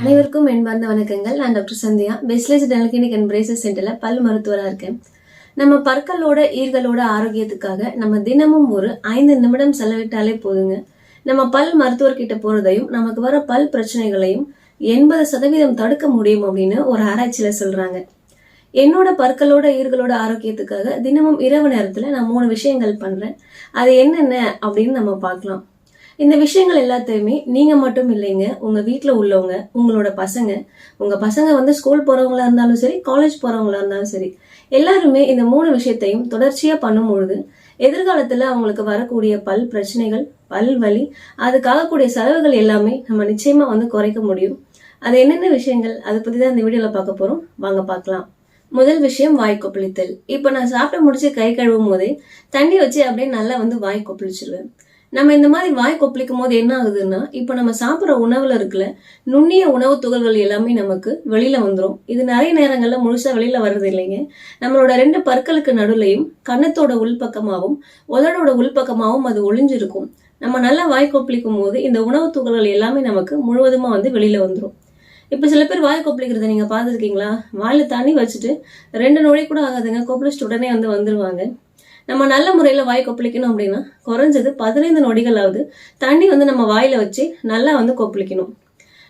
அனைவருக்கும் என்பார்ந்த வணக்கங்கள். நான் டாக்டர் சந்தியா, பெஸ்ட்லேஜ் டென்டல் கிளினிக் அண்ட் பிரேசஸ் சென்டர்ல பல் மருத்துவராக இருக்கேன். நம்ம பற்களோட ஈர்களோட ஆரோக்கியத்துக்காக நம்ம தினமும் ஒரு 5 நிமிடம் செலவிட்டாலே போதுங்க. நம்ம பல் மருத்துவர்கிட்ட போறதையும் நமக்கு வர பல் பிரச்சனைகளையும் 80% தடுக்க முடியும் அப்படின்னு ஒரு ஆராய்ச்சியில சொல்றாங்க. என்னோட பற்களோட ஈர்களோட ஆரோக்கியத்துக்காக தினமும் இரவு நேரத்துல நான் 3 விஷயங்கள் பண்றேன். அது என்னென்ன அப்படின்னு நம்ம பார்க்கலாம். இந்த விஷயங்கள் எல்லாத்தையுமே நீங்க மட்டும் இல்லைங்க, உங்க வீட்டுல உள்ளவங்க, உங்களோட பசங்க, உங்க பசங்க ஸ்கூல் போறவங்களா இருந்தாலும் சரி, காலேஜ் போறவங்களா இருந்தாலும் சரி, எல்லாருமே இந்த 3 விஷயத்தையும் தொடர்ச்சியா பண்ணும்பொழுது எதிர்காலத்துல அவங்களுக்கு வரக்கூடிய பல் பிரச்சனைகள், பல் வலி, அதுக்காக கூடிய செலவுகள் எல்லாமே நம்ம நிச்சயமா குறைக்க முடியும். அது என்னென்ன விஷயங்கள், அதை பத்தி தான் இந்த வீடியோல பார்க்க போறோம். வாங்க பார்க்கலாம். முதல் விஷயம், வாய் கொப்பளித்தல். இப்ப நான் சாப்பிட்டு முடிச்சு கை கழுவும் போதே தண்ணி வச்சு அப்படியே நல்லா வாய் கொப்பளிச்சிருவேன். நம்ம இந்த மாதிரி வாய் கொப்பளிக்கும் போது என்ன ஆகுதுன்னா, இப்ப நம்ம சாப்பிட்ற உணவுல இருக்குல்ல நுண்ணிய உணவு துகள்கள் எல்லாமே நமக்கு வெளியில வந்துடும். இது நிறைய நேரங்கள்ல முழுசா வெளியில வர்றது இல்லைங்க. நம்மளோட 2 பற்களுக்கு நடுவுலையும் கன்னத்தோட உள்பக்கமாகவும் உதடோட உள்பக்கமாகவும் அது ஒளிஞ்சிருக்கும். நம்ம நல்லா வாய் கொப்பளிக்கும் போது இந்த உணவு துகள்கள் எல்லாமே நமக்கு முழுவதுமா வெளியில வந்துடும். இப்ப சில பேர் வாய் கொப்பளிக்கிறத நீங்க பாத்துருக்கீங்களா? வாயில தண்ணி வச்சுட்டு 2 நொடி கூட ஆகாதுங்க, கொப்பளிச்சுட்டு உடனே வந்துருவாங்க. நம்ம நல்ல முறையில வாய் கொப்பளிக்கணும் அப்படின்னா குறைஞ்சது 15 நொடிகளாவது தண்ணி நம்ம வாயில வச்சு நல்லா கொப்பளிக்கணும்.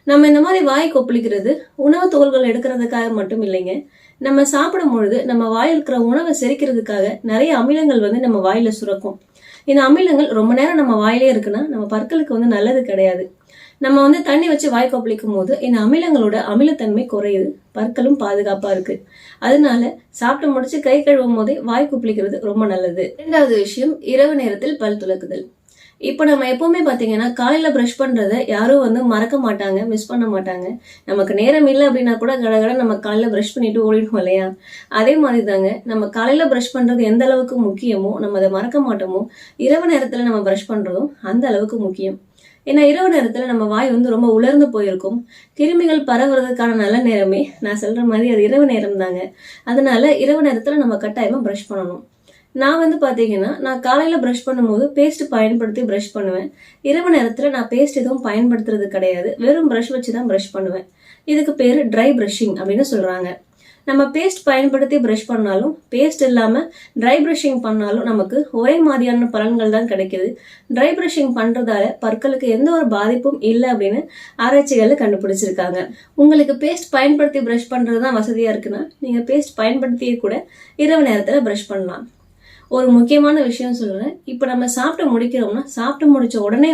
நம்ம இந்த மாதிரி வாய் கொப்பளிக்கிறது உணவு துகள்கள் எடுக்கிறதுக்காக மட்டும் இல்லைங்க. நம்ம சாப்பிடும் பொழுது நம்ம வாயில் இருக்கிற உணவை செரிக்கிறதுக்காக நிறைய அமிலங்கள் நம்ம வாயில சுரக்கும். இந்த அமிலங்கள் ரொம்ப நேரம் நம்ம வாயிலே இருக்குன்னா நம்ம பற்களுக்கு நல்லது கிடையாது. நம்ம தண்ணி வச்சு வாய் கொப்பளிக்கும் போது இந்த அமிலங்களோட அமிலத்தன்மை குறையுது, பற்களும் பாதுகாப்பா இருக்கு. அதனால சாப்பிட்டு முடிச்சு கை கழுவும் போதே வாய் கொப்பளிக்கிறது ரொம்ப நல்லது. 2வது விஷயம், இரவு நேரத்தில் பல் துலக்குதல். இப்ப நம்ம எப்பவுமே பாத்தீங்கன்னா காலையில பிரஷ் பண்றத யாரும் மறக்க மாட்டாங்க, மிஸ் பண்ண மாட்டாங்க. நமக்கு நேரம் இல்லை அப்படின்னா கூட கடகட நம்ம காலையில பிரஷ் பண்ணிட்டு ஓடிடுவோம் இல்லையா? அதே மாதிரி தாங்க, நம்ம காலையில பிரஷ் பண்றது எந்த அளவுக்கு முக்கியமோ, நம்ம அதை மறக்க மாட்டோமோ, இரவு நேரத்துல நம்ம பிரஷ் பண்றதும் அந்த அளவுக்கு முக்கியம். ஏன்னா இரவு நேரத்துல நம்ம வாய் ரொம்ப உலர்ந்து போயிருக்கும். கிருமிகள் பரவுறதுக்கான நல்ல நேரமே நான் சொல்ற மாதிரி அது இரவு நேரம் தாங்க. அதனால இரவு நேரத்துல நம்ம கட்டாயமா பிரஷ் பண்ணணும். நான் பாத்தீங்கன்னா நான் காலையில பிரஷ் பண்ணும்போது பேஸ்ட் பயன்படுத்தி பிரஷ் பண்ணுவேன். இரவு நேரத்துல நான் பேஸ்ட் எதுவும் பயன்படுத்துறது கிடையாது, வெறும் பிரஷ் வச்சுதான் பிரஷ் பண்ணுவேன். இதுக்கு பேரு ட்ரை பிரஷிங் அப்படின்னு சொல்றாங்க. நம்ம பேஸ்ட் பயன்படுத்தி பிரஷ் பண்ணாலும், பேஸ்ட் இல்லாம ட்ரை பிரஷிங் பண்ணாலும் நமக்கு ஒரே மாதிரியான பலன்கள் தான் கிடைக்குது. ட்ரை பிரஷிங் பண்றதால பற்களுக்கு எந்த ஒரு பாதிப்பும் இல்லை அப்படின்னு ஆராய்ச்சிகள் கண்டுபிடிச்சிருக்காங்க. உங்களுக்கு பேஸ்ட் பயன்படுத்தி பிரஷ் பண்றதுதான் வசதியா இருக்குன்னா நீங்க பேஸ்ட் பயன்படுத்தியே கூட இரவு நேரத்துல பிரஷ் பண்ணலாம். ஒரு முக்கியமான விஷயம் சொல்றேன். இப்ப நம்ம சாப்பிட்டு முடிக்கிறோம்னா சாப்பிட்டு முடிச்ச உடனே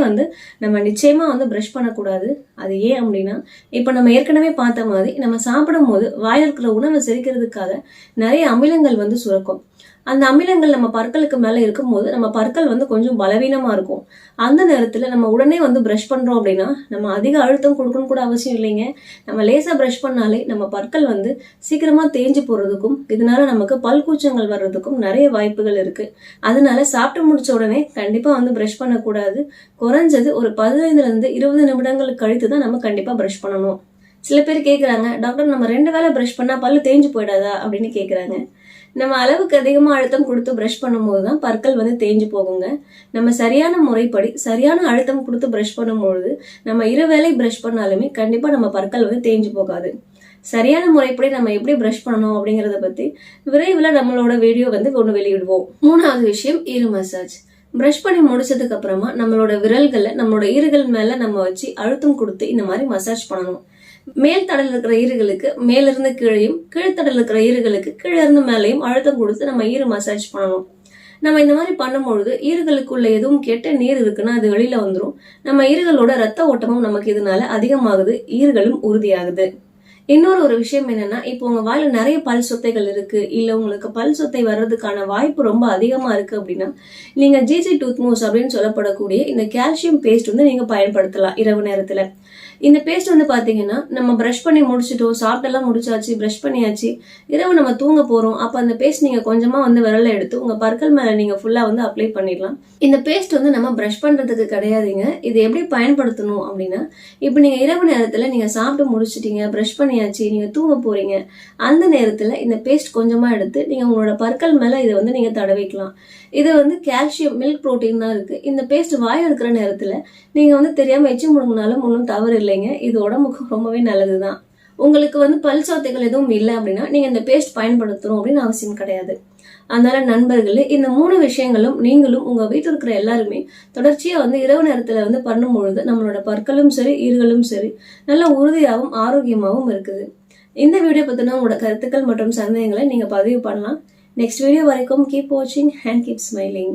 நம்ம நிச்சயமா பிரஷ் பண்ணக்கூடாது. அது ஏன் அப்படின்னா, இப்ப நம்ம ஏற்கனவே பார்த்த மாதிரி நம்ம சாப்பிடும் போது வாயில இருக்கிற உணவை செரிக்கிறதுக்காக நிறைய அமிலங்கள் சுரக்கும். அந்த அமிலங்கள் நம்ம பற்களுக்கு மேல இருக்கும் போது நம்ம பற்கள் கொஞ்சம் பலவீனமா இருக்கும். அந்த நேரத்துல நம்ம உடனே பிரஷ் பண்றோம் அப்படின்னா நம்ம அதிக அழுத்தம் கொடுக்கணும் கூட அவசியம் இல்லைங்க. நம்ம லேசா பிரஷ் பண்ணாலே நம்ம பற்கள் சீக்கிரமா தேஞ்சு போறதுக்கும், இதனால நமக்கு பல் கூச்சங்கள் வர்றதுக்கும் நிறைய வாய்ப்புகள் இருக்கு. அதனால சாப்பிட்டு முடிச்ச உடனே கண்டிப்பா பிரஷ் பண்ணக்கூடாது. குறைஞ்சது ஒரு 15 இருந்து 20 நிமிடங்களுக்கு கழித்து தான் நம்ம கண்டிப்பா பிரஷ் பண்ணணும். சில பேர் கேக்குறாங்க, டாக்டர் நம்ம 2 வேளை பிரஷ் பண்ணா பல்லு தேஞ்சு போயிடாதா அப்படின்னு கேக்குறாங்க. நம்ம அளவுக்கு அதிகமா அழுத்தம் கொடுத்து பிரஷ் பண்ணும்போது தான் பற்கள் தேஞ்சு போகுங்க. நம்ம சரியான முறைப்படி சரியான அழுத்தம் கொடுத்து பிரஷ் பண்ணும்பொழுது நம்ம இருவேளை பிரஷ் பண்ணாலுமே கண்டிப்பா நம்ம பற்கள் தேஞ்சு போகாது. சரியான முறைப்படி நம்ம எப்படி பிரஷ் பண்ணணும் அப்படிங்கறத பத்தி விரைவில் நம்மளோட வீடியோ ஒன்று வெளியிடுவோம். 3வது விஷயம், ஈறு மசாஜ். பிரஷ் பண்ணி முடிச்சதுக்கு அப்புறமா நம்மளோட விரல்களை நம்மளோட ஈறுகள் மேல நம்ம வச்சு அழுத்தம் கொடுத்து இந்த மாதிரி மசாஜ் பண்ணணும். மேல் தடல் இருக்கிற ஈறுகளுக்கு மேல இருந்து கீழையும், கீழ்த்தடல் இருக்கிற ஈறுகளுக்கு கீழே இருந்து மேலையும் அழுத்தம் கொடுத்து நம்ம ஈறு மசாஜ் பண்ணணும். நம்ம இந்த மாதிரி பண்ணும்பொழுது ஈறுகளுக்குள்ள எதுவும் கெட்ட நீர் இருக்குன்னா அது வெளியில வந்துடும். நம்ம ஈறுகளோட ரத்த ஓட்டமும் நமக்கு இதனால அதிகமாகுது, ஈறுகளும் உறுதியாகுது. இன்னொரு விஷயம் என்னன்னா, இப்போ உங்க வாயில நிறைய பல் சொத்தைகள் இருக்கு, இல்ல உங்களுக்கு பல் சொத்தை வர்றதுக்கான வாய்ப்பு ரொம்ப அதிகமா இருக்கு அப்படின்னா நீங்க ஜிஜி டூத் மூஸ் அப்படின்னு சொல்லப்படக்கூடிய இந்த கால்சியம் பேஸ்ட் நீங்க பயன்படுத்தலாம் இரவு நேரத்துல. இந்த பேஸ்ட் பாத்தீங்கன்னா நம்ம பிரஷ் பண்ணி முடிச்சிட்டோம், சாப்பிட்டெல்லாம் முடிச்சாச்சு, பிரஷ் பண்ணியாச்சு, இரவு நம்ம தூங்க போறோம். அப்ப அந்த பேஸ்ட் நீங்க கொஞ்சமா விரல எடுத்து உங்க பற்கள் மேல நீங்க ஃபுல்லா அப்ளை பண்ணிடலாம். இந்த பேஸ்ட் நம்ம பிரஷ் பண்றதுக்கு கிடையாதுங்க. இது எப்படி பயன்படுத்தணும் அப்படின்னா, இப்ப நீங்க இரவு நேரத்துல நீங்க சாப்பிட்டு முடிச்சிட்டீங்க, பிரஷ் பண்ணி பண்ணியாச்சு, நீங்க தூங்க போறீங்க, அந்த நேரத்துல இந்த பேஸ்ட் கொஞ்சமா எடுத்து நீங்க உங்களோட பற்கள் மேல இதை வந்து நீங்க தடவிக்கலாம். இது வந்து கால்சியம் மில்க் புரோட்டீன் தான் இருக்கு. இந்த பேஸ்ட் வாய் எடுக்கிற நேரத்துல நீங்க வந்து தெரியாம எச்சி முழுங்கினாலும் ஒன்றும் தவறு இல்லைங்க. இது உடம்புக்கு ரொம்பவே நல்லதுதான். உங்களுக்கு வந்து பல் சொத்தைகள் எதுவும் இல்லை அப்படின்னா நீங்க இந்த பேஸ்ட் பயன்படுத்தணும் அப்படின்னு அவசியம் கிடையாது. அதனால நண்பர்களே, இந்த 3 விஷயங்களும் நீங்களும் உங்க வீட்டில் இருக்கிற எல்லாருமே தொடர்ச்சியா வந்து இரவு நேரத்துல வந்து பண்ணும் பொழுது நம்மளோட பற்களும் சரி, ஈர்களும் சரி நல்ல உறுதியாகவும் ஆரோக்கியமாகவும் இருக்குது. இந்த வீடியோ பத்தின உங்களோட கருத்துக்கள் மற்றும் சந்தேகங்களை நீங்க பதிவு பண்ணலாம். நெக்ஸ்ட் வீடியோ வரைக்கும் கீப் வாட்சிங் அண்ட் கீப் ஸ்மைலிங்.